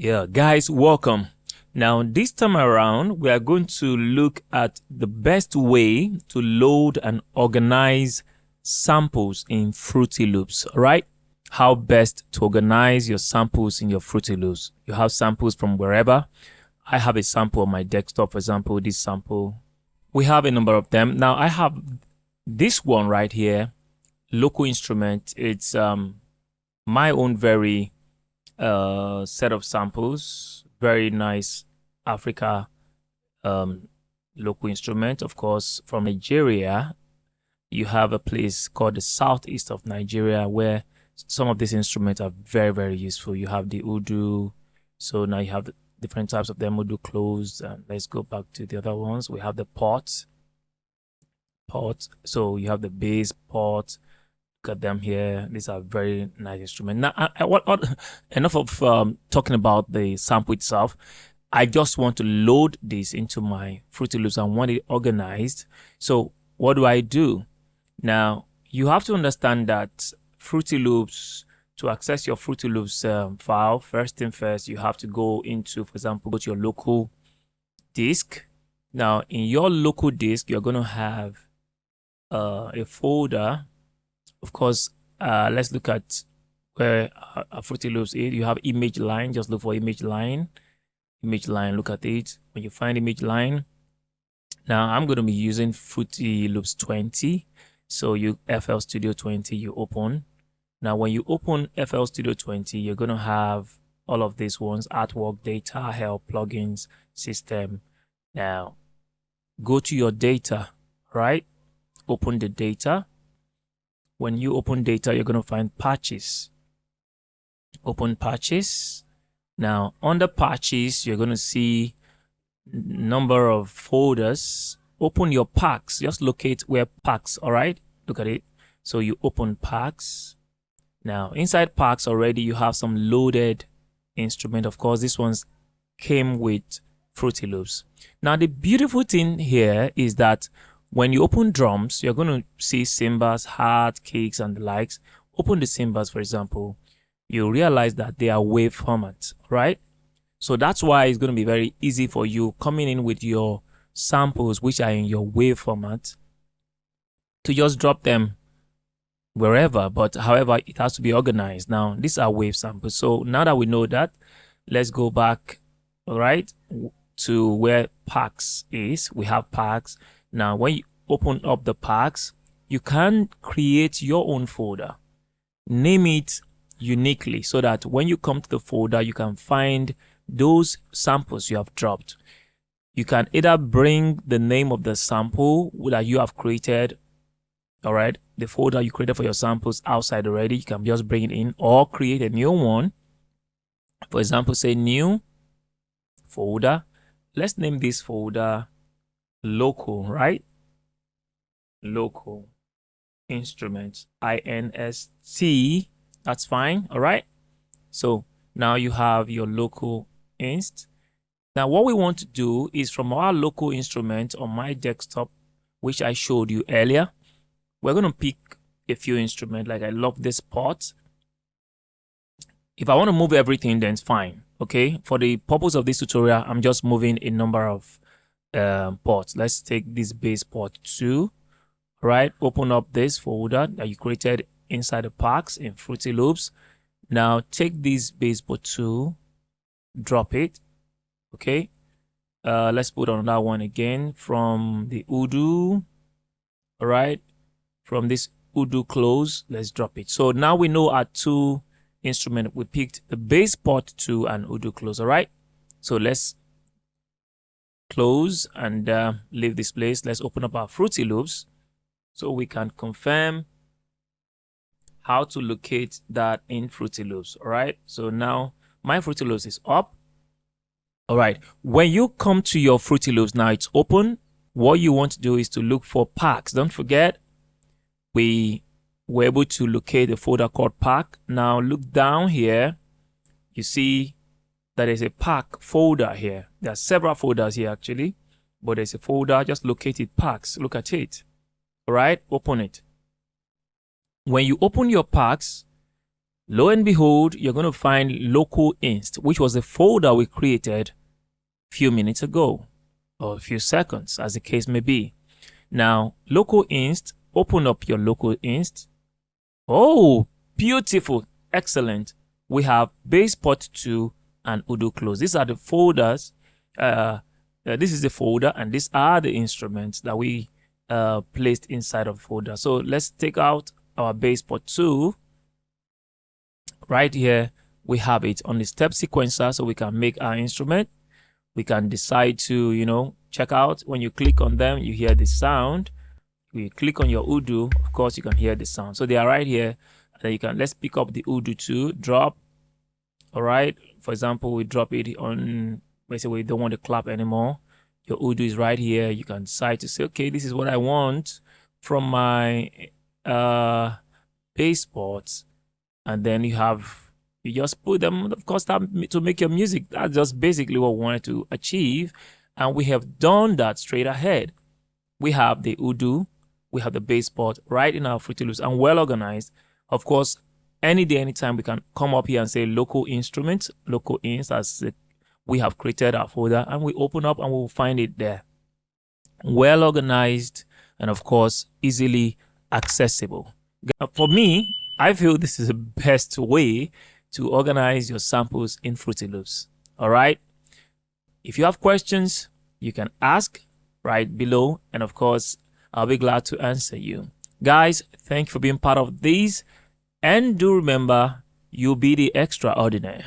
Yeah, guys, welcome. Now, this time around, we are going to look at the best way to load and organize samples in Fruity Loops, all right? How best to organize your samples in your Fruity Loops. You have samples from wherever. I have a sample on my desktop, for example, this sample. We have a number of them. Now, I have this one right here, local instrument. It's my own very set of samples. Very nice Africa local instrument. Of course, from Nigeria, you have a place called the southeast of Nigeria where some of these instruments are very, very useful. You have the Udu. So now you have different types of them. Udu closed. Let's go back to the other ones. We have the pot. So you have the bass pot. Look at them here. These are very nice instruments. Now, enough of talking about the sample itself. I just want to load this into my Fruity Loops and want it organized. So what do? Now, you have to understand that Fruity Loops, to access your Fruity Loops file, first thing first, you have to go into, for example, go to your local disk. Now, in your local disk, you're going to have a folder. Of course, let's look at where Fruity Loops is. You have image line. Just look for image line. Image line, look at it. When you find image line, now I'm going to be using Fruity Loops 20. So you FL Studio 20, you open. Now, when you open FL Studio 20, you're going to have all of these ones: artwork, data, help, plugins, system. Now, go to your data, right? Open the data. When you open data, you're going to find patches. Open patches. Now, under patches, you're going to see number of folders. Open your packs. Just locate where packs, all right? Look at it. So you open packs. Now, inside packs already, you have some loaded instrument. Of course, this one's came with Fruity Loops. Now, the beautiful thing here is that when you open drums, you're going to see cymbals, hat, kicks, and the likes. Open the cymbals, for example. You realize that they are wave format, right? So that's why it's going to be very easy for you coming in with your samples, which are in your wave format, to just drop them wherever. But however, it has to be organized. Now, these are wave samples. So now that we know that, let's go back, all right, to where packs is. We have packs. Now, when you open up the packs, you can create your own folder. Name it uniquely so that when you come to the folder, you can find those samples you have dropped. You can either bring the name of the sample that you have created, all right, the folder you created for your samples outside already. You can just bring it in or create a new one. For example, say new folder. Let's name this folder local, right? Local instruments, INST. That's fine. All right. So now you have your local inst. Now what we want to do is from our local instrument on my desktop, which I showed you earlier, we're going to pick a few instruments. Like I love this pot. If I want to move everything, then it's fine. Okay. For the purpose of this tutorial, I'm just moving a number of ports. Let's take this bass port 2. Right, open up this folder that you created inside the packs in Fruity Loops. Now take this bass port 2, drop it. Okay, let's put on that one again from the Udu. All right, from this Udu close, let's drop it. So now we know our two instruments. We picked the bass port 2 and Udu close. All right, so let's close and leave this place. Let's open up our Fruity Loops so we can confirm how to locate that in Fruity Loops. All right, so now my Fruity Loops is up. All right, when you come to your Fruity Loops, now it's open. What you want to do is to look for packs. Don't forget, we were able to locate a folder called pack. Now look down here, you see that there's a pack folder here. There are several folders here actually, but there's a folder. Just locate it, packs. Look at it. All right, open it. When you open your packs, Lo and behold, you're going to find local inst, which was a folder we created a few minutes ago, or a few seconds, as the case may be. Now, local inst, open up your local inst. Oh, beautiful, excellent. We have baseport 2 and udo close. These are the folders. This is the folder, and these are the instruments that we placed inside of the folder. So let's take out our baseport 2. Right here, we have it on the step sequencer, so we can make our instrument. We can decide to, check out. When you click on them, you hear the sound. When you click on your udo, of course, you can hear the sound. So they are right here. And then let's pick up the udo 2, drop. All right. For example, we drop it on, let's say we don't want to clap anymore. Your udo is right here. You can decide to say, okay, this is what I want from my baseboards. And then you just put them, of course, to make your music. That's just basically what we wanted to achieve. And we have done that straight ahead. We have the udo, we have the baseboard right in our Fruity Loops and well organized. Of course, any day, anytime, we can come up here and say local instruments, local inst, as we have created our folder, and we open up and we'll find it there. Well organized and, of course, easily accessible. For me, I feel this is the best way to organize your samples in Fruity Loops. All right. If you have questions, you can ask right below. And of course, I'll be glad to answer you. Guys, thank you for being part of this. And do remember, you'll be the extraordinary.